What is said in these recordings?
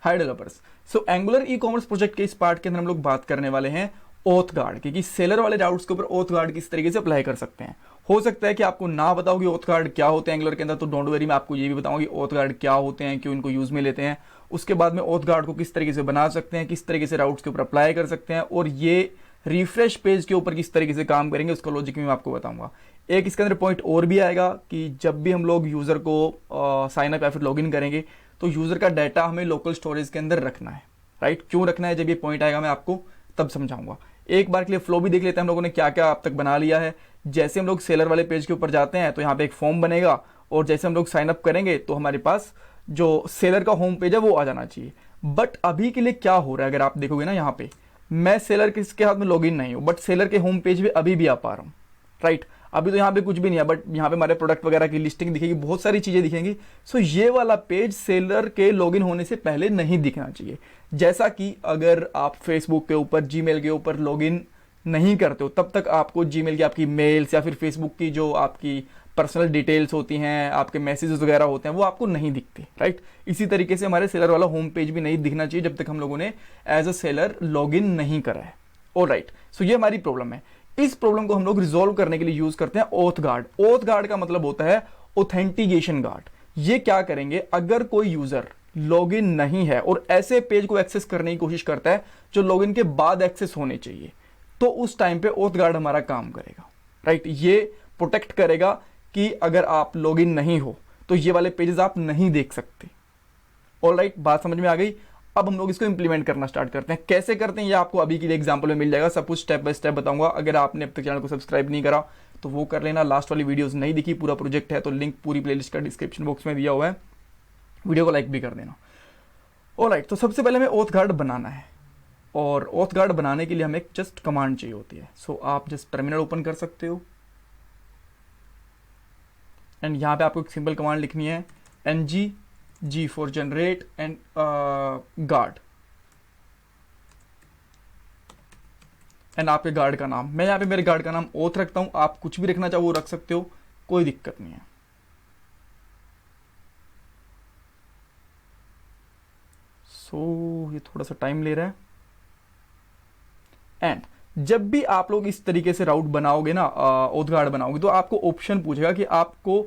हाय developers. So angular e commerce project के इस part के अंदर हम लोग बात करने वाले हैं ऑथ गार्ड की, कि सेलर वाले राउट्स के ऊपर ऑथ गार्ड किस तरीके से अप्लाई कर सकते हैं। हो सकता है कि आपको ना बताओ कि ऑथ गार्ड क्या होते हैं एंगुलर के अंदर, तो डोंट वरी, मैं आपको ये भी बताऊंगा कि ऑथ गार्ड क्या होते हैं, क्यों इनको यूज में लेते हैं। उसके बाद में ऑथ गार्ड को किस तरीके से बना सकते हैं, किस तरीके से राउट्स के ऊपर अप्लाई कर सकते हैं, और ये रिफ्रेश पेज के ऊपर किस तरीके से काम करेंगे उसका लॉजिक भी मैं आपको बताऊंगा। एक इसके अंदर पॉइंट और भी आएगा कि जब भी हम लोग यूजर को साइन अप या फिर लॉगिन करेंगे तो यूजर का डाटा हमें लोकल स्टोरेज के अंदर रखना है, राइट। क्यों रखना है, जब ये पॉइंट आएगा मैं आपको तब समझाऊंगा। एक बार के लिए फ्लो भी देख लेते हैं हम लोगों ने क्या क्या अब तक बना लिया है। जैसे हम लोग सेलर वाले पेज के ऊपर जाते हैं तो यहाँ पे एक फॉर्म बनेगा, और जैसे हम लोग साइन अप करेंगे तो हमारे पास जो सेलर का होम पेज है वो आ जाना चाहिए। बट अभी के लिए क्या हो रहा है, अगर आप देखोगे ना, यहाँ पे मैं सेलर किसके हाथ में लॉगिन नहीं हूँ, बट सेलर के होम पेज पे अभी भी आ पा रहा हूँ, राइट। अभी तो यहाँ पे कुछ भी नहीं है, बट यहाँ पे हमारे प्रोडक्ट वगैरह की लिस्टिंग दिखेगी, बहुत सारी चीजें दिखेंगी। सो ये वाला पेज सेलर के लॉगिन होने से पहले नहीं दिखना चाहिए। जैसा कि अगर आप फेसबुक के ऊपर, जीमेल के ऊपर लॉगिन नहीं करते हो तब तक आपको जीमेल की आपकी मेल्स या फिर फेसबुक की जो आपकी पर्सनल डिटेल्स होती हैं, आपके मैसेजेस वगैरह होते हैं, वो आपको नहीं दिखते, राइट। इसी तरीके से हमारे सेलर वाला होम पेज भी नहीं दिखना चाहिए जब तक हम लोगों ने एज अ सेलर लॉगिन नहीं करा है। ऑलराइट, सो ये हमारी प्रॉब्लम है। इस प्रॉब्लम को हम लोग रिजॉल्व करने के लिए यूज करते हैं ऑथ गार्ड। ऑथ गार्ड का मतलब होता है ऑथेंटिकेशन गार्ड। ये क्या करेंगे, अगर कोई यूजर लॉगिन नहीं है और ऐसे पेज को एक्सेस करने की कोशिश करता है जो लॉगिन के बाद एक्सेस होने चाहिए, तो उस टाइम पे ऑथ गार्ड हमारा काम करेगा, राइट। ये प्रोटेक्ट करेगा कि अगर आप लॉगिन नहीं हो तो ये वाले पेजेस आप नहीं देख सकते। ऑलराइट, बात समझ में आ गई। अब हम लोग इसको इंप्लीमेंट करना स्टार्ट करते हैं। कैसे करते हैं ये आपको अभी के लिए एग्जांपल में मिल जाएगा, सब कुछ स्टेप बाय स्टेप बताऊंगा। अगर आपने अब तक चैनल को सब्सक्राइब नहीं करा तो वो कर लेना। लास्ट वाली वीडियोस नहीं दिखी, पूरा प्रोजेक्ट है तो लिंक पूरी प्लेलिस्ट का डिस्क्रिप्शन बॉक्स में दिया हुआ है, वीडियो को लाइक भी कर देना। ऑलराइट, तो सबसे पहले हमें ऑथ गार्ड बनाना है, और ऑथ गार्ड बनाने के लिए हमें एक जस्ट कमांड चाहिए होती है। सो आप जस्ट टर्मिनल ओपन कर सकते हो, एंड यहाँ पे आपको एक सिंपल कमांड लिखनी है, ng g for generate and guard, and आपके गार्ड का नाम, मैं यहाँ पे मेरे गार्ड का नाम ऑथ रखता हूँ, आप कुछ भी रखना चाहो वो रख सकते हो, कोई दिक्कत नहीं है। सो ये थोड़ा सा टाइम ले रहा है। एंड जब भी आप लोग इस तरीके से राउट बनाओगे ना, ऑथ गार्ड बनाओगे, तो आपको ऑप्शन पूछेगा कि आपको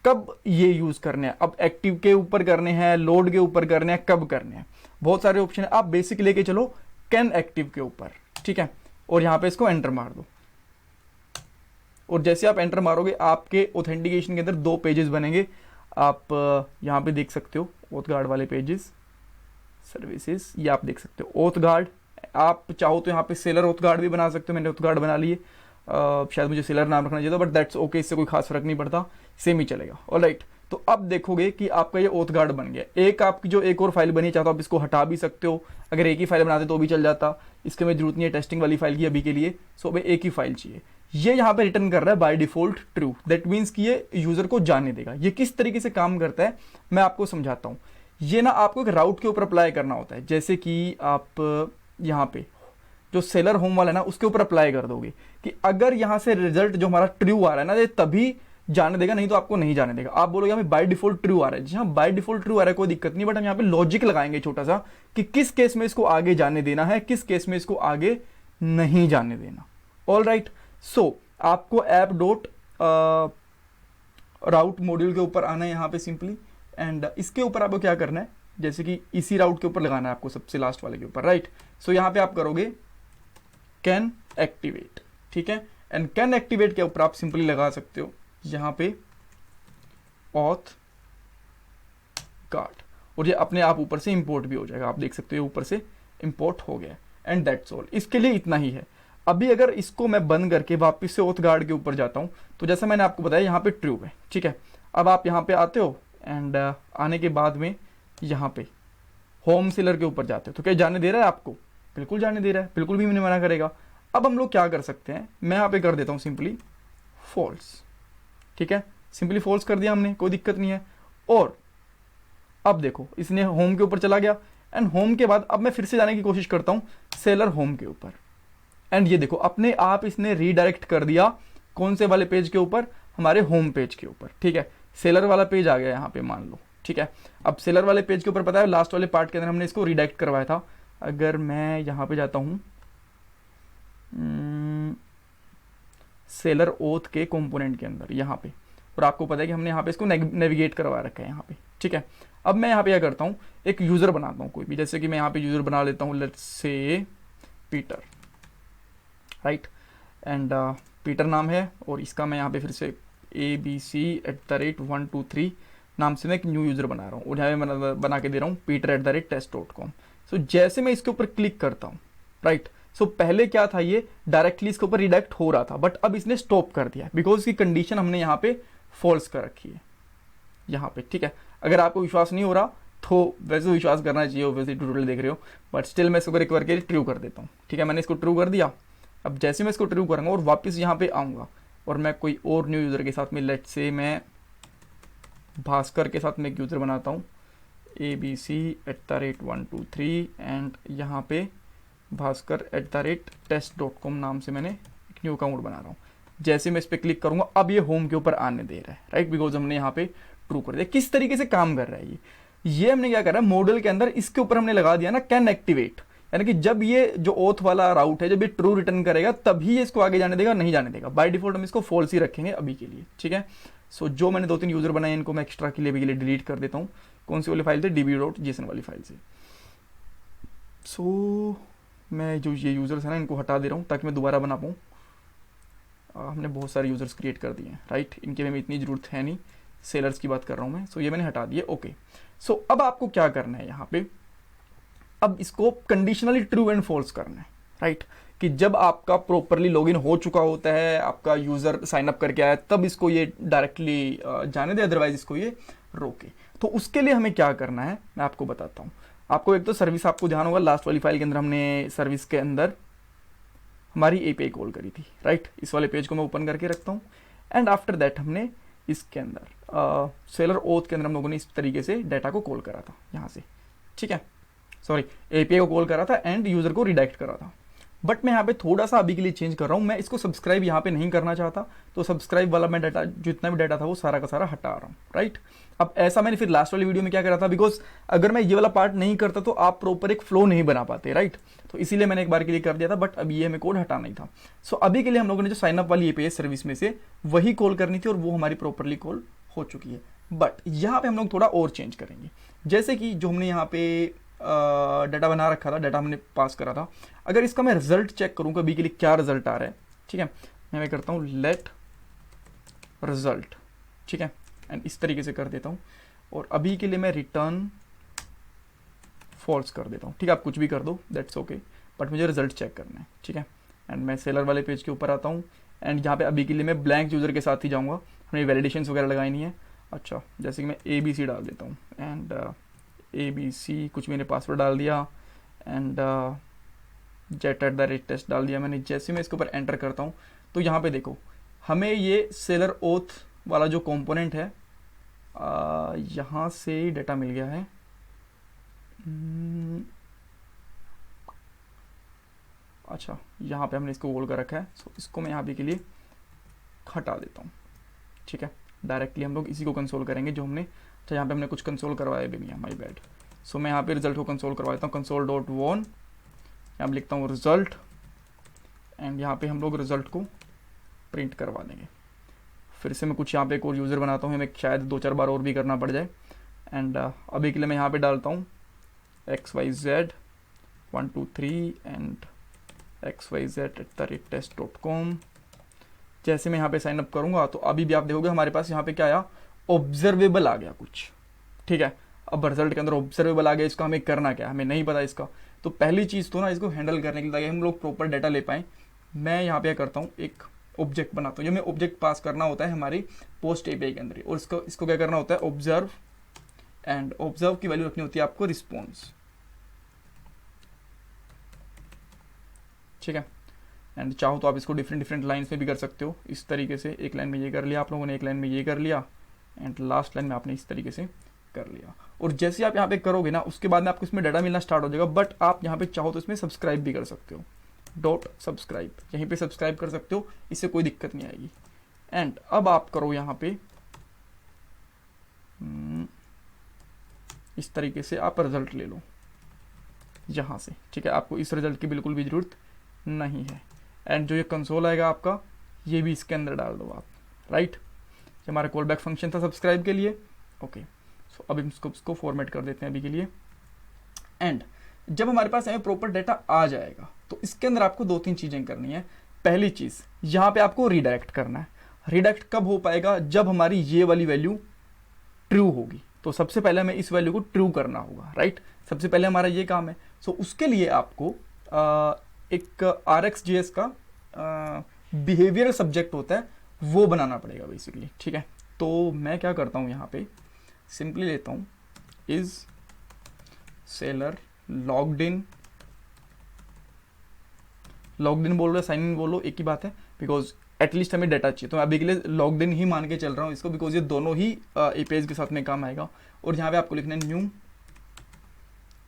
कब ये यूज करने हैं। अब एक्टिव के ऊपर करने हैं, लोड के ऊपर करने हैं, कब करने हैं, बहुत सारे ऑप्शन है। आप बेसिक लेके चलो कैन एक्टिव के ऊपर, ठीक है, और यहां पे इसको एंटर मार दो। और जैसे आप एंटर मारोगे आपके ऑथेंटिकेशन के अंदर दो पेजेस बनेंगे। आप यहां पे देख सकते हो ऑथ गार्ड वाले पेजेस, सर्विसेज, ये आप देख सकते हो ऑथ गार्ड। आप चाहो तो यहाँ पे सेलर ऑथ गार्ड भी बना सकते हो, मैंने ऑथ गार्ड बना लिए। शायद मुझे सेलर नाम रखना चाहिए था, बट दैट्स ओके, इससे कोई खास फर्क नहीं पड़ता, सेम ही चलेगा। ऑलराइट, तो अब देखोगे कि आपका ये ऑथ गार्ड बन गया। एक आपकी जो एक और फाइल बनी, चाहते हो आप इसको हटा भी सकते हो, अगर एक ही फाइल बनाते तो भी चल जाता। इसके में जरूरत नहीं है टेस्टिंग वाली फाइल की अभी के लिए, सो हमें एक ही फाइल चाहिए। ये यहाँ पे रिटर्न कर रहा है by default true, that means कि ये यूजर को जाने देगा। ये किस तरीके से काम करता है मैं आपको समझाता हूँ। ये ना आपको एक राउट के ऊपर अप्लाई करना होता है, जैसे कि आप यहाँ पे जो सेलर होम वाला है ना उसके ऊपर अप्लाई कर दोगे कि अगर यहाँ से रिजल्ट जो हमारा ट्रू आ रहा है ना, ये तभी जाने देगा, नहीं तो आपको नहीं जाने देगा। आप बोलोगे हमें बाय डिफॉल्ट ट्रू आ रहा है, जी हाँ बाय डिफॉल्ट ट्रू आ रहा है, कोई दिक्कत नहीं, बट हम यहाँ पे लॉजिक लगाएंगे छोटा सा कि किस केस में इसको आगे जाने देना है, किस केस में इसको आगे नहीं जाने देना। ऑल राइट, सो आपको ऐप डॉट राउट मॉड्यूल के ऊपर आना है यहाँ पे सिंपली, एंड इसके ऊपर आपको क्या करना है, जैसे कि इसी राउट के ऊपर लगाना है आपको, सबसे लास्ट वाले के ऊपर, राइट। सो यहाँ पे आप करोगे कैन एक्टिवेट, ठीक है, एंड कैन एक्टिवेट के ऊपर आप सिंपली लगा सकते हो यहाँ पे ऑथ गार्ड, और ये अपने आप ऊपर से इंपोर्ट भी हो जाएगा। आप देख सकते हो ऊपर से इंपोर्ट हो गया, एंड दैट्स ऑल। इसके लिए इतना ही है। अभी अगर इसको मैं बंद करके वापस से ऑथ गार्ड के ऊपर जाता हूँ तो जैसा मैंने आपको बताया यहाँ पे ट्रू है, ठीक है। अब आप यहाँ पे आते हो, एंड आने के बाद में यहाँ पे होम सेलर के ऊपर जाते हो, तो क्या जाने दे रहा है आपको? बिल्कुल जाने दे रहा है, बिल्कुल भी नहीं मना करेगा। अब हम लोग क्या कर सकते हैं, मैं यहाँ पे कर देता हूँ सिंपली फॉल्स, ठीक है, सिंपली फॉल्स कर दिया हमने, कोई दिक्कत नहीं है। और अब देखो इसने होम के ऊपर चला गया, एंड होम के बाद अब मैं फिर से जाने की कोशिश करता हूँ सेलर होम के ऊपर, एंड ये देखो अपने आप इसने रीडायरेक्ट कर दिया कौन से वाले पेज के ऊपर, हमारे होम पेज के ऊपर, ठीक है। सेलर वाला पेज आ गया यहाँ पे मान लो, ठीक है। अब सेलर वाले पेज के ऊपर पता है लास्ट वाले पार्ट के अंदर हमने इसको रिडायरेक्ट करवाया था। अगर मैं यहाँ पे जाता हूँ सेलर ओथ के कंपोनेंट के अंदर यहाँ पे, और आपको पता है कि हमने यहाँ पे इसको नेविगेट करवा रखा है यहाँ पे, ठीक है। अब मैं यहाँ पे क्या करता हूँ, एक यूज़र बनाता हूँ कोई भी, जैसे कि मैं यहाँ पे यूज़र बना लेता हूँ, let's say Peter, right. And Peter नाम है, और इसका मैं यहाँ पे फिर से abc@123 नाम से मैं एक न्यू यूज़र बना रहा हूँ, और यहाँ पे मैं बना के दे रहा हूँ peter@test.com। सो जैसे मैं इसके ऊपर क्लिक करता हूँ, राइट, सो पहले क्या था, ये डायरेक्टली इसके ऊपर रिडायरेक्ट हो रहा था, बट अब इसने स्टॉप कर दिया बिकॉज इसकी कंडीशन हमने यहाँ पे फॉल्स कर रखी है यहाँ पे, ठीक है। अगर आपको विश्वास नहीं हो रहा तो वैसे विश्वास करना चाहिए, वैसे ट्यूटोरियल देख रहे हो, बट स्टिल मैं इसको एक बार के लिए ट्रू कर देता हूँ, ठीक है। मैंने इसको ट्रू कर दिया। अब जैसे मैं इसको ट्रू करूँगा और वापस यहाँ पे आऊँगा, और मैं कोई और न्यू यूज़र के साथ में, लेट से मैं भास्कर के साथ में एक यूज़र बनाता हूँ abc@123, एंड यहाँ पे भास्कर@test.com नाम से मैंने एक न्यू अकाउंट बना रहा हूँ। जैसे मैं इस पर क्लिक करूँगा, अब ये होम के ऊपर आने दे रहा है, राइट, बिकॉज हमने यहाँ पे ट्रू कर दिया। किस तरीके से काम कर रहा है ये हमने क्या करा है, मॉडल के अंदर इसके ऊपर हमने लगा दिया ना कैन एक्टिवेट, यानी कि जब ये जो ओथ वाला राउट है, जब ये ट्रू रिटर्न करेगा तभी ये इसको आगे जाने देगा, नहीं जाने देगा। बाय डिफॉल्ट हम इसको फॉल्स ही रखेंगे अभी के लिए, ठीक है। सो जो मैंने 2-3 यूज़र बनाए इनको मैं एक्स्ट्रा के लिए अभी के लिए डिलीट कर देता हूँ। कौन सी वाली फाइल से, db.json वाली फाइल से। सो मैं जो ये यूज़र्स हैं ना इनको हटा दे रहा हूँ ताकि मैं दोबारा बना पाऊँ। हमने बहुत सारे यूज़र्स क्रिएट कर दिए हैं, राइट, इनके में इतनी ज़रूरत है नहीं, सेलर्स की बात कर रहा हूँ मैं। सो ये मैंने हटा दिए, ओके। सो अब आपको क्या करना है यहाँ पे, अब इसको कंडीशनली ट्रू एंड फॉल्स करना है, राइट, कि जब आपका प्रॉपरली लॉगिन हो चुका होता है, आपका यूज़र साइन अप करके आया, तब इसको ये डायरेक्टली जाने दे, अदरवाइज इसको ये रोके। तो उसके लिए हमें क्या करना है मैं आपको बताता हूँ। आपको एक तो सर्विस, आपको ध्यान होगा लास्ट वाली फाइल के अंदर हमने सर्विस के अंदर हमारी एपीआई कॉल करी थी, राइट। इस वाले पेज को मैं ओपन करके रखता हूँ, एंड आफ्टर दैट हमने इसके अंदर सेलर ओथ के अंदर हम लोगों ने इस तरीके से डाटा को कॉल करा था यहाँ से, ठीक है, सॉरी एपीआई को कॉल करा था एंड यूज़र को रिडायरेक्ट करा था। बट मैं यहाँ पे थोड़ा सा अभी के लिए चेंज कर रहा हूँ, मैं इसको सब्सक्राइब यहाँ पे नहीं करना चाहता, तो सब्सक्राइब वाला मैं डाटा, जितना भी डाटा था वो सारा का सारा हटा रहा हूँ, राइट। अब ऐसा मैंने फिर लास्ट वाली वीडियो में क्या करा था, बिकॉज अगर मैं ये वाला पार्ट नहीं करता तो आप प्रॉपर एक फ्लो नहीं बना पाते, राइट। तो इसीलिए मैंने एक बार के लिए कर दिया था, बट अब ये हमें कोड हटाना ही था। सो अभी के लिए हम लोगों ने जो साइनअप वाली एपीआई सर्विस में से वही कॉल करनी थी, और वो हमारी प्रॉपरली कॉल हो चुकी है। बट यहाँ पे हम लोग थोड़ा और चेंज करेंगे, जैसे कि जो हमने यहाँ पे डाटा बना रखा था, डाटा हमने पास करा था, अगर इसका मैं रिजल्ट चेक करूँ कभी के लिए क्या रिजल्ट आ रहा है, ठीक है, मैं करता हूँ लेट रिजल्ट, ठीक है, एंड इस तरीके से कर देता हूँ, और अभी के लिए मैं रिटर्न फॉल्स कर देता हूँ, ठीक है। आप कुछ भी कर दो, दैट्स ओके, बट मुझे रिजल्ट चेक करना है, ठीक है। एंड मैं सेलर वाले पेज के ऊपर आता हूँ, एंड यहाँ पे अभी के लिए मैं ब्लैंक यूज़र के साथ ही जाऊँगा, हमें वैलिडेशंस वगैरह लगाई नहीं है। अच्छा, जैसे कि मैं ABC डाल देता हूँ, एंड ABC कुछ मैंने पासवर्ड डाल दिया, एंड jet@test डाल दिया मैंने। जैसे मैं इसके ऊपर एंटर करता हूँ तो यहाँ पे देखो हमें ये सेलर ओथ वाला जो कंपोनेंट है यहाँ से डाटा मिल गया है। अच्छा, यहाँ पे हमने इसको होल्ड कर रखा है, सो इसको मैं यहाँ पे के लिए हटा देता हूँ, ठीक है। डायरेक्टली हम लोग इसी को कंसोल करेंगे जो हमने, अच्छा यहाँ पे हमने कुछ कंसोल करवाया भी नहीं है, माय बैड। सो मैं यहाँ पे रिजल्ट को कंसोल करवा देता हूँ, console.won, यहाँ पे लिखता हूँ रिजल्ट, एंड यहाँ पे हम लोग रिजल्ट को प्रिंट करवा देंगे। फिर से मैं कुछ यहाँ पे एक और यूज़र बनाता हूँ, हमें शायद 2-4 बार और भी करना पड़ जाए, एंड अभी के लिए मैं यहाँ पे डालता हूँ xyz123 एंड xyz@test.com। जैसे मैं यहाँ पे साइन अप करूँगा तो अभी भी आप देखोगे हमारे पास यहाँ पे क्या आया, ऑब्जर्वेबल आ गया कुछ, ठीक है। अब रिजल्ट के अंदर ऑब्जर्वेबल आ गया, इसका हमें करना क्या है, हमें नहीं पता इसका। तो पहली चीज़ तो ना, इसको हैंडल करने के लिए ताकि हम लोग प्रॉपर डाटा ले पाएँ, मैं यहाँ पे करता हूँ एक ऑब्जेक्ट बनाता हूँ, जो मैं ऑब्जेक्ट पास करना होता है हमारी पोस्ट एपीआई के अंदर, और इसको क्या करना होता है, ऑब्जर्व, एंड ऑब्जर्व की वैल्यू रखनी होती है आपको रिस्पॉन्स, ठीक है। एंड चाहो तो आप इसको डिफरेंट लाइन्स में भी कर सकते हो, इस तरीके से एक लाइन में ये कर लिया आप लोगों ने, एक लाइन में ये कर लिया, एंड लास्ट लाइन में आपने इस तरीके से कर लिया। और जैसे आप यहाँ पे करोगे ना, उसके बाद में आपको इसमें डाटा मिलना स्टार्ट हो जाएगा। बट आप यहाँ पे चाहो तो इसमें सब्सक्राइब भी कर सकते हो, .subscribe यहीं पे सब्सक्राइब कर सकते हो, इससे कोई दिक्कत नहीं आएगी। एंड अब आप करो यहाँ पे इस तरीके से आप रिजल्ट ले लो यहाँ से, ठीक है। आपको इस रिजल्ट की बिल्कुल भी ज़रूरत नहीं है। एंड जो ये कंसोल आएगा आपका, ये भी इसके अंदर डाल दो आप, राइट। ये हमारा कॉल बैक फंक्शन था सब्सक्राइब के लिए। ओके, सो अब इसको फॉर्मेट कर देते हैं अभी के लिए। एंड जब हमारे पास हमें प्रॉपर डेटा आ जाएगा तो इसके अंदर आपको 2-3 चीज़ें करनी है। पहली चीज़, यहाँ पे आपको रिडायरेक्ट करना है। रिडायरेक्ट कब हो पाएगा? जब हमारी ये वाली वैल्यू ट्रू होगी। तो सबसे पहले हमें इस वैल्यू को ट्रू करना होगा, राइट। सबसे पहले हमारा ये काम है। सो उसके लिए आपको एक RxJS का बिहेवियरल सब्जेक्ट होता है, वो बनाना पड़ेगा बेसिकली, ठीक है। तो मैं क्या करता हूँ, यहाँ पे सिंपली लेता हूँ इज सेलर लॉग्ड इन बोलो, साइन इन बोलो, एक ही बात है, बिकॉज एटलीस्ट हमें डाटा चाहिए। तो मैं अभी के लिए लॉग्ड इन ही मान के चल रहा हूँ इसको, बिकॉज ये दोनों ही APIs के साथ में काम आएगा। और यहाँ पे आपको लिखना है न्यू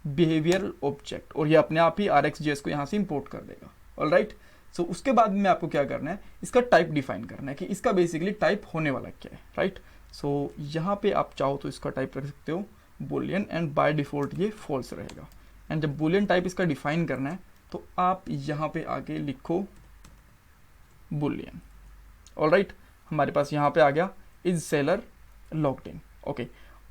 बिहेवियर ऑब्जेक्ट, और ये अपने आप ही RxJS को यहाँ से इंपोर्ट कर देगा। ऑलराइट, सो उसके बाद में आपको क्या करना है, इसका टाइप डिफाइन करना है कि इसका बेसिकली टाइप होने वाला क्या है, राइट। सो यहाँ पे आप चाहो तो इसका टाइप रख सकते हो बूलियन, एंड बाय डिफॉल्ट ये फॉल्स रहेगा। एंड जब बूलियन टाइप इसका डिफाइन करना है तो आप यहाँ पे आके लिखो बूलियन। ऑलराइट, हमारे पास यहाँ पे आ गया is seller logged in. Okay,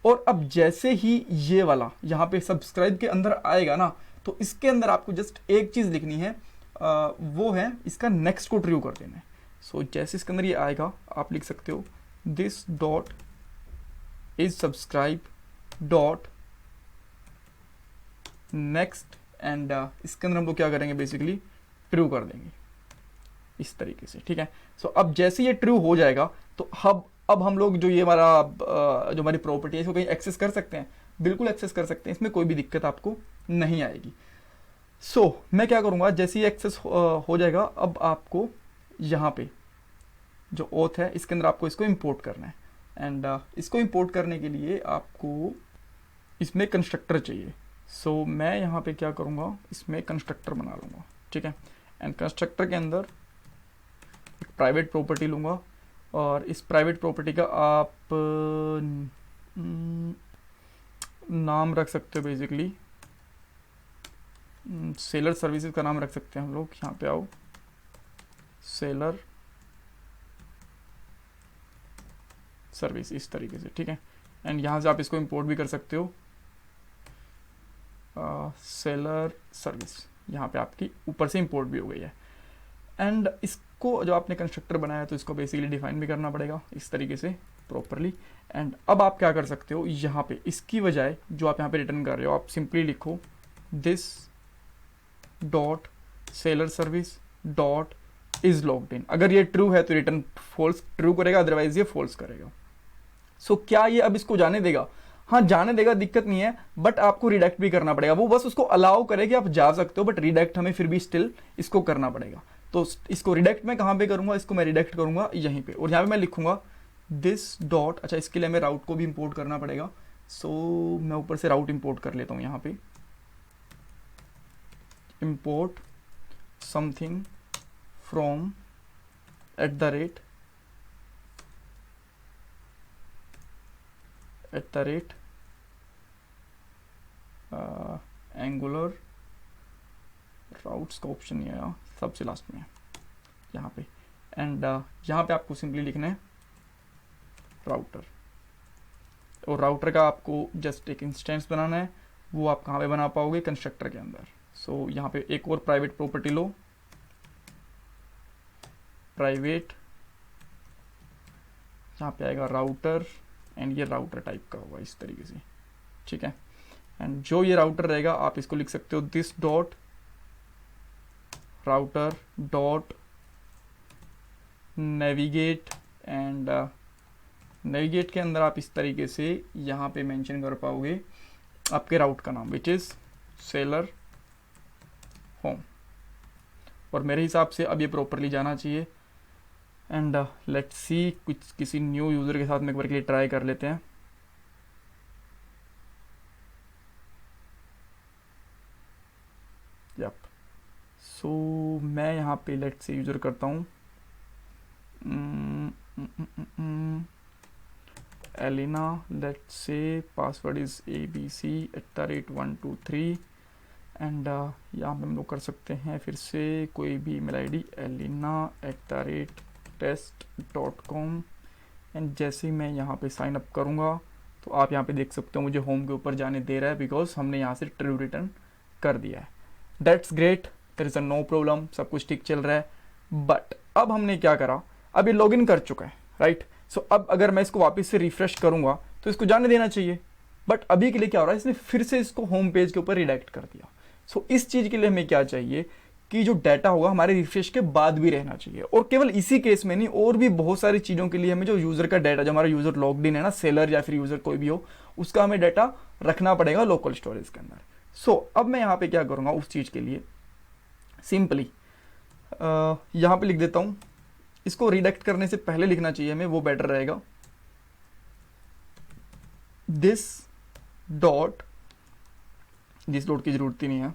और अब जैसे ही ये वाला यहाँ पे सब्सक्राइब के अंदर आएगा ना, तो इसके अंदर आपको जस्ट एक चीज़ लिखनी है, वो है इसका नेक्स्ट को ट्रू कर देना है। सो जैसे इसके अंदर ये आएगा आप लिख सकते हो this dot is subscribe dot next, and इसके अंदर हम लोग क्या करेंगे, बेसिकली ट्रू कर देंगे इस तरीके से, ठीक है। सो अब जैसे ये ट्रू हो जाएगा तो अब हम लोग जो ये हमारा जो हमारी प्रॉपर्टी है इसको कहीं एक्सेस कर सकते हैं, बिल्कुल एक्सेस कर सकते हैं, इसमें कोई भी दिक्कत आपको नहीं आएगी। सो मैं क्या करूँगा, जैसे ही एक्सेस हो जाएगा, अब आपको यहाँ पे जो ओथ है इसके अंदर आपको इसको इंपोर्ट करना है। एंड इसको इंपोर्ट करने के लिए आपको इसमें कंस्ट्रक्टर चाहिए। सो मैं यहाँ पे क्या करूँगा, इसमें कंस्ट्रक्टर बना लूँगा, ठीक है। एंड कंस्ट्रक्टर के अंदर एक प्राइवेट प्रॉपर्टी लूँगा, और इस प्राइवेट प्रॉपर्टी का आप नाम रख सकते हो, बेसिकली सेलर सर्विसेज का नाम रख सकते हैं हम लोग। यहाँ पे आओ, सेलर सर्विस, इस तरीके से, ठीक है। एंड यहाँ से आप इसको इंपोर्ट भी कर सकते हो, सेलर सर्विस, यहाँ पे आपकी ऊपर से इंपोर्ट भी हो गई है। एंड इसको जो आपने कंस्ट्रक्टर बनाया तो इसको बेसिकली डिफाइन भी करना पड़ेगा इस तरीके से प्रॉपरली। एंड अब आप क्या कर सकते हो, यहाँ पे इसकी बजाय जो आप यहाँ पे रिटर्न कर रहे हो, आप सिंपली लिखो this dot seller service dot is logged in. अगर ये ट्रू है तो रिटर्न फॉल्स ट्रू करेगा, अदरवाइज ये फॉल्स करेगा। सो क्या ये अब इसको जाने देगा? हाँ, जाने देगा, दिक्कत नहीं है, बट आपको रिडायरेक्ट भी करना पड़ेगा। वो बस उसको अलाउ करेगी, आप जा सकते हो, बट रिडायरेक्ट हमें फिर भी स्टिल इसको करना पड़ेगा। तो इसको रिडायरेक्ट मैं कहाँ पे करूँगा, इसको मैं रिडायरेक्ट करूँगा यहीं पे, और यहाँ पे मैं लिखूंगा दिस डॉट, अच्छा इसके लिए हमें राउट को भी इंपोर्ट करना पड़ेगा। सो मैं ऊपर से राउट इंपोर्ट कर लेता हूँ, यहाँ पे import something from at the rate angular routes का ऑप्शन नहीं आया, सबसे लास्ट में है यहाँ पे। एंड यहाँ पे आपको सिंपली लिखना है राउटर, और राउटर का आपको जस्ट एक इंस्टेंस बनाना है। वो आप कहाँ पे बना पाओगे, कंस्ट्रक्टर के अंदर। सो यहाँ पे एक और प्राइवेट प्रॉपर्टी लो, प्राइवेट, यहाँ पे आएगा राउटर, एंड ये राउटर टाइप का होगा इस तरीके से, ठीक है। एंड जो ये राउटर रहेगा आप इसको लिख सकते हो this dot router dot navigate, and navigate के अंदर आप इस तरीके से यहाँ पे मेंशन कर पाओगे आपके राउट का नाम, विच इज़ सेलर होम। और मेरे हिसाब से अब ये प्रॉपरली जाना चाहिए। एंड लेट्स सी, कुछ किसी न्यू यूज़र के साथ में एक बार के लिए ट्राई कर लेते हैं। यप, सो मैं यहाँ पे लेट्स से यूज़र करता हूँ Elina, let's say password is abc@123 and यहाँ पे हम लोग कर सकते हैं फिर से कोई भी ईमेल आईडी elina@test.com एंड जैसे ही मैं यहाँ पे साइन अप करूँगा तो आप यहाँ पे देख सकते हो मुझे होम के ऊपर जाने दे रहा है बिकॉज हमने यहाँ से ट्रू रिटर्न कर दिया है। That's great, there is a no problem, सब कुछ ठीक चल रहा है। बट अब हमने क्या करा, अब ये लॉगिन कर चुका है, राइट। सो अब अगर मैं इसको वापस से रिफ्रेश करूँगा तो इसको जाने देना चाहिए, बट अभी के लिए क्या हो रहा है, इसने फिर से इसको होम पेज के ऊपर रिडायरेक्ट कर दिया। सो इस चीज़ के लिए हमें क्या चाहिए कि जो डाटा होगा हमारे रिफ्रेश के बाद भी रहना चाहिए। और केवल इसी केस में नहीं, और भी बहुत सारी चीज़ों के लिए हमें जो यूज़र का डाटा, जो हमारा यूज़र लॉग्ड इन है ना, सेलर या फिर यूज़र कोई भी हो, उसका हमें डाटा रखना पड़ेगा लोकल स्टोरेज के अंदर। सो अब मैं यहाँ पे क्या करूँगा उस चीज़ के लिए, सिंपली यहाँ पे लिख देता हूँ, इसको रिडायरेक्ट करने से पहले लिखना चाहिए हमें, वो बेटर रहेगा, दिस डॉट की ज़रूरत ही नहीं है,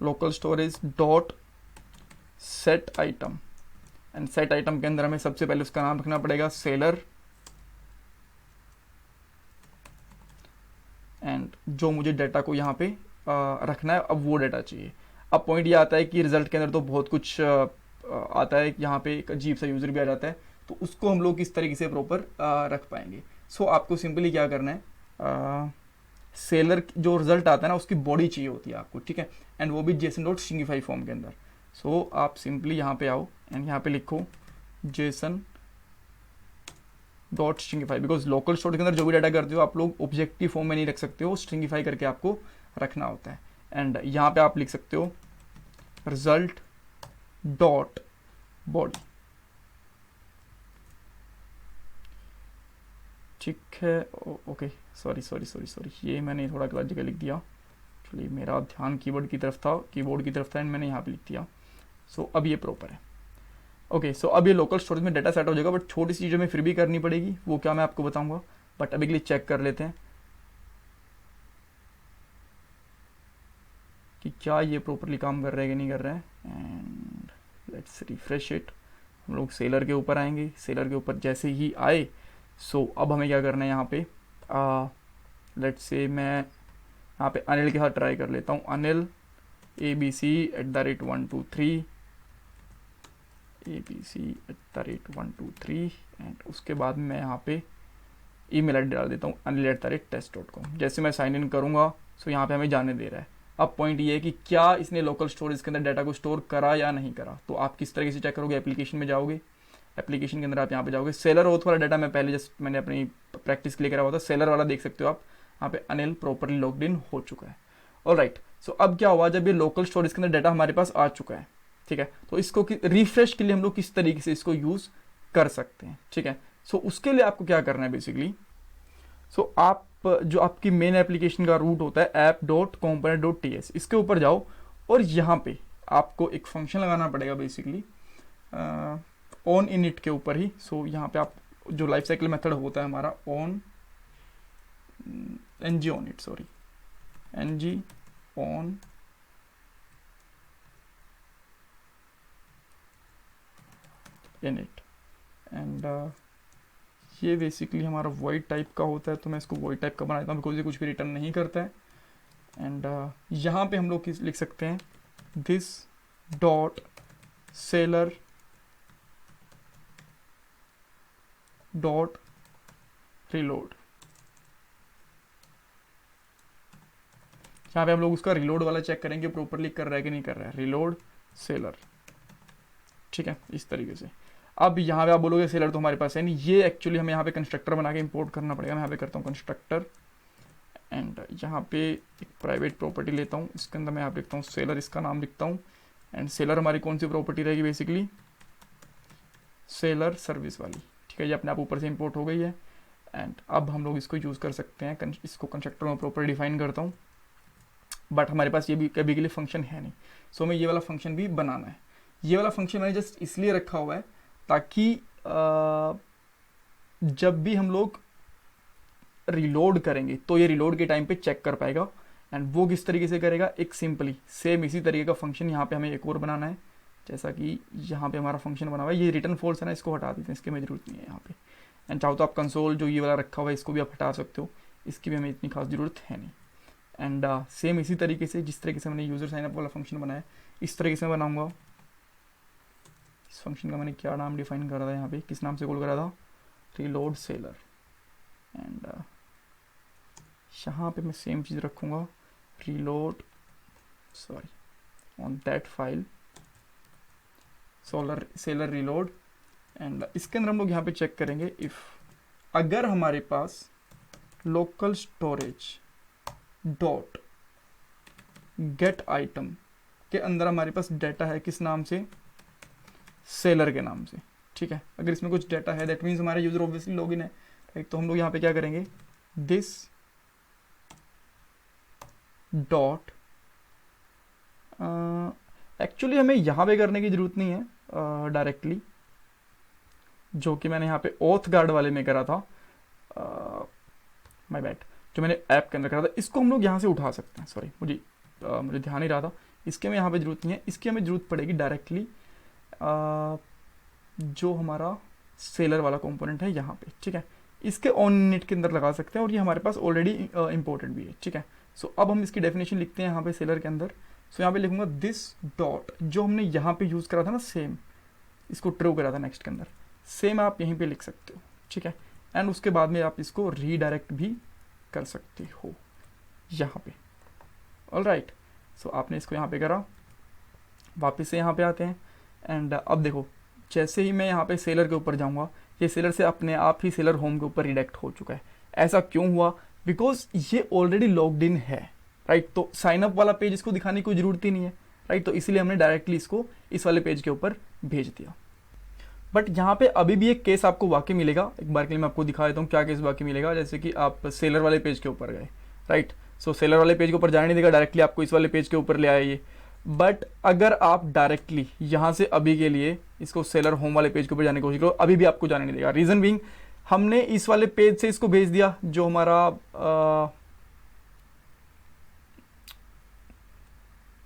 local storage dot set item, and set item के अंदर हमें सबसे पहले उसका नाम रखना पड़ेगा सेलर, एंड जो मुझे डाटा को यहाँ पे रखना है अब वो डाटा चाहिए। अब पॉइंट ये आता है कि रिजल्ट के अंदर तो बहुत कुछ आता है, यहाँ पे एक अजीब सा यूज़र भी आ जाता है, तो उसको हम लोग किस तरीके से प्रॉपर रख पाएंगे। सो आपको सिंपली क्या करना है, सेलर जो रिजल्ट आता है ना उसकी बॉडी चाहिए होती है आपको, ठीक है, एंड वो भी जेसन.स्ट्रिंगिफाई फॉर्म के अंदर। सो आप सिंपली यहाँ पे आओ एंड यहाँ पे लिखो जेसन.स्ट्रिंगिफाई, बिकॉज लोकल स्टोरेज के अंदर जो भी डाटा करते हो आप लोग ऑब्जेक्टिव फॉर्म में नहीं रख सकते हो, स्ट्रिंगिफाई करके आपको रखना होता है। एंड यहाँ पे आप लिख सकते हो रिजल्ट डॉट बॉडी, ठीक है। ओके, सॉरी, ये मैंने थोड़ा गलत जगह लिख दिया, चलिए मेरा ध्यान कीबोर्ड की तरफ था एंड मैंने यहाँ पे लिख दिया। सो अब ये प्रॉपर है। ओके, सो अब ये लोकल स्टोरेज में डाटा सेट हो जाएगा, बट छोटी सी चीज़ें हमें फिर भी करनी पड़ेगी, वो क्या मैं आपको बताऊंगा, बट अभी के लिए चेक कर लेते हैं कि क्या ये प्रॉपरली काम कर रहा है कि नहीं कर रहा है। एंड लेट्स रिफ्रेश इट, हम लोग सेलर के ऊपर आएंगे, सेलर के ऊपर जैसे ही आए सो अब हमें क्या करना है यहाँ पे, लेट्स से मैं यहाँ पे अनिल के साथ ट्राई कर लेता हूँ, अनिल abc@123 abc@123 एंड उसके बाद मैं यहाँ पे ईमेल आईडी डाल देता हूँ anil@test.com। जैसे मैं साइन इन करूँगा सो यहाँ पे हमें जाने दे रहा है। अब पॉइंट ये है कि क्या इसने लोकल स्टोरेज के अंदर डाटा को स्टोर करा या नहीं करा, तो आप किस तरीके से चेक करोगे, एप्लीकेशन में जाओगे, एप्लीकेशन के अंदर आप यहाँ पे जाओगे, सेलर ओथ वाला डाटा मैं पहले जस्ट मैंने अपनी प्रैक्टिस के लिए करा हुआ था, सेलर वाला देख सकते हो आप, यहाँ पे अनिल प्रॉपरली लॉग्ड इन हो चुका है। ऑलराइट, सो अब क्या हुआ, जब ये लोकल स्टोरेज के अंदर डाटा हमारे पास आ चुका है, ठीक है, तो इसको रिफ्रेश के लिए हम लोग किस तरीके से इसको यूज़ कर सकते हैं, ठीक है। सो उसके लिए आपको क्या करना है बेसिकली, सो आप जो आपकी मेन एप्लीकेशन का रूट होता है app.component.ts, इसके ऊपर जाओ और यहाँ पे आपको एक फंक्शन लगाना पड़ेगा बेसिकली ऑन इनिट के ऊपर ही। सो यहाँ पे आप जो लाइफ साइकिल मेथड होता है हमारा on ng on it, sorry ng on init, and ये बेसिकली हमारा void टाइप का होता है, तो मैं इसको void टाइप का बना देता हूँ बिकॉज ये कुछ भी रिटर्न नहीं करता है। एंड यहाँ पे हम लोग लिख सकते हैं this dot seller dot reload, यहाँ पे हम लोग उसका रिलोड वाला चेक करेंगे प्रॉपरली कर रहा है कि नहीं कर रहा है, रिलोड सेलर, ठीक है, इस तरीके से। अब यहाँ पे आप बोलोगे सेलर तो हमारे पास है नहीं, ये एक्चुअली हमें यहाँ पे कंस्ट्रक्टर बना के इंपोर्ट करना पड़ेगा। मैं यहाँ पे करता हूँ कंस्ट्रक्टर एंड यहाँ पे एक प्राइवेट प्रॉपर्टी लेता हूँ, इसके अंदर मैं यहाँ पे लिखता हूँ सेलर, इसका नाम लिखता हूँ, एंड सेलर हमारी कौन सी प्रॉपर्टी रहेगी बेसिकली, सेलर सर्विस वाली, ठीक है, ये अपने आप ऊपर से इंपोर्ट हो गई है। एंड अब हम लोग इसको यूज़ कर सकते हैं, इसको कंस्ट्रक्टर में प्रॉपर डिफाइन करता हूँ, बट हमारे पास ये भी कभी के लिए फंक्शन है नहीं, सो हमें ये वाला फंक्शन भी बनाना है। ये वाला फंक्शन मैंने जस्ट इसलिए रखा हुआ है ताकि जब भी हम लोग रिलोड करेंगे तो ये रिलोड के टाइम पे चेक कर पाएगा। एंड वो किस तरीके से करेगा, एक सिंपली सेम इसी तरीके का फंक्शन यहाँ पे हमें एक और बनाना है, जैसा कि यहाँ पे हमारा फंक्शन बना हुआ है, ये रिटर्न फॉल्स है ना, इसको हटा देते हैं, इसकी हमें ज़रूरत नहीं है यहाँ पे। एंड चाहो तो आप कंसोल जो ये वाला रखा हुआ है इसको भी आप हटा सकते हो, इसकी भी हमें इतनी खास ज़रूरत है नहीं। एंड सेम इसी तरीके से जिस तरीके से मैंने यूज़र साइनअप वाला फंक्शन बनाया इस तरीके से मैं बनाऊँगा। इस फंक्शन का मैंने क्या नाम डिफाइन करा था यहाँ पे, किस नाम से कॉल करा था, रीलोड सेलर। एंड यहाँ पे मैं सेम चीज़ रखूँगा, reload on that file seller reload. And इसके अंदर हम लोग यहाँ पे चेक करेंगे इफ़ अगर हमारे पास local storage dot get item के अंदर हमारे पास डाटा है किस नाम से, सेलर के नाम से, ठीक है। अगर इसमें कुछ डाटा है दैट मीन्स हमारा यूजर ऑब्वियसली लॉगिन है, राइट। तो हम लोग यहाँ पे क्या करेंगे, दिस डॉट, एक्चुअली हमें यहाँ पे करने की जरूरत नहीं है डायरेक्टली, जो कि मैंने यहाँ पे ऑथ गार्ड वाले में करा था, माय बैड, जो मैंने ऐप के अंदर करा था, इसको हम लोग यहाँ से उठा सकते हैं। सॉरी, मुझे ध्यान नहीं रहा था, इसके में यहाँ पे जरूरत नहीं है, इसकी हमें जरूरत पड़ेगी डायरेक्टली जो हमारा सेलर वाला कंपोनेंट है यहाँ पे, ठीक है। इसके ऑन नेट के अंदर लगा सकते हैं और ये हमारे पास ऑलरेडी इंपोर्टेड भी है, ठीक है। सो अब हम इसकी डेफिनेशन लिखते हैं यहाँ पे सेलर के अंदर। सो यहाँ पे लिखूंगा दिस डॉट, जो हमने यहाँ पे यूज़ करा था ना सेम, इसको ट्रू करा था नेक्स्ट के अंदर, सेम आप यहीं पे लिख सकते हो, ठीक है। एंड उसके बाद में आप इसको रीडायरेक्ट भी कर सकते हो यहाँ पे, ऑलराइट। सो आपने इसको यहाँ पे करा, वापस से यहाँ पे आते हैं। एंड अब देखो, जैसे ही मैं यहाँ पे सेलर के ऊपर जाऊँगा, ये सेलर से अपने आप ही सेलर होम के ऊपर रिडायरेक्ट हो चुका है। ऐसा क्यों हुआ, बिकॉज ये ऑलरेडी लॉग्ड इन है, राइट। तो साइनअप वाला पेज इसको दिखाने की कोई ज़रूरत ही नहीं है, राइट। तो इसीलिए हमने डायरेक्टली इसको इस वाले पेज के ऊपर भेज दिया। बट यहाँ पे अभी भी एक केस आपको वाकई मिलेगा, एक बार के लिए मैं आपको दिखा देता हूँ क्या केस वाकई मिलेगा। जैसे कि आप सेलर वाले पेज के ऊपर गए, राइट। सो सेलर वाले पेज के ऊपर जाने नहीं देगा, डायरेक्टली आपको इस वाले पेज के ऊपर ले आए ये। बट अगर आप डायरेक्टली यहाँ से अभी के लिए इसको सेलर होम वाले पेज के ऊपर जाने की कोशिश करो, अभी भी आपको जाने नहीं देगा। रीज़न बीइंग, हमने इस वाले पेज से इसको भेज दिया जो हमारा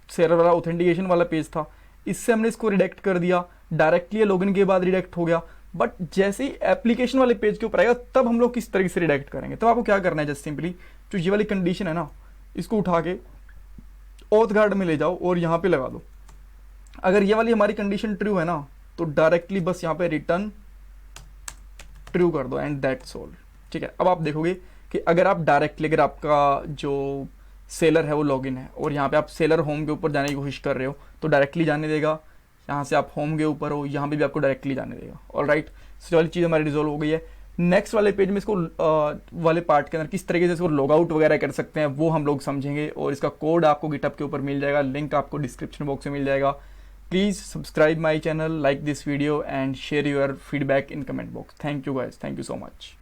सेलर वाला ऑथेंटिकेशन वाला पेज था, इससे हमने इसको रिडायरेक्ट कर दिया, डायरेक्टली लॉगिन के बाद रिडायरेक्ट हो गया। बट जैसे ही एप्लीकेशन वाले पेज के ऊपर आएगा तब हम लोग किस तरीके से रिडायरेक्ट करेंगे, तो आपको क्या करना है, जस्ट सिंपली जो ये वाली कंडीशन है ना, इसको उठा के ऑथ गार्ड में ले जाओ और यहाँ पे लगा दो। अगर ये वाली हमारी कंडीशन ट्रू है ना, तो डायरेक्टली बस यहाँ पे रिटर्न ट्रू कर दो एंड दैट्स ऑल, ठीक है। अब आप देखोगे कि अगर आप डायरेक्टली, अगर आपका जो सेलर है वो लॉगिन है और यहाँ पे आप सेलर होम के ऊपर जाने की कोशिश कर रहे हो, तो डायरेक्टली जाने देगा। यहाँ से आप होम के ऊपर हो, यहाँ पे भी आपको डायरेक्टली जाने देगा, ऑलराइट। सो वाली चीज़ हमारी रिजोल्व हो गई है। नेक्स्ट वाले पेज में इसको वाले पार्ट के अंदर किस तरीके से इसको लॉग आउट वगैरह कर सकते हैं वो हम लोग समझेंगे, और इसका कोड आपको गिटहब के ऊपर मिल जाएगा, लिंक आपको डिस्क्रिप्शन बॉक्स में मिल जाएगा। Please subscribe my channel, like this video and share your feedback in comment box. Thank you guys, thank you so much.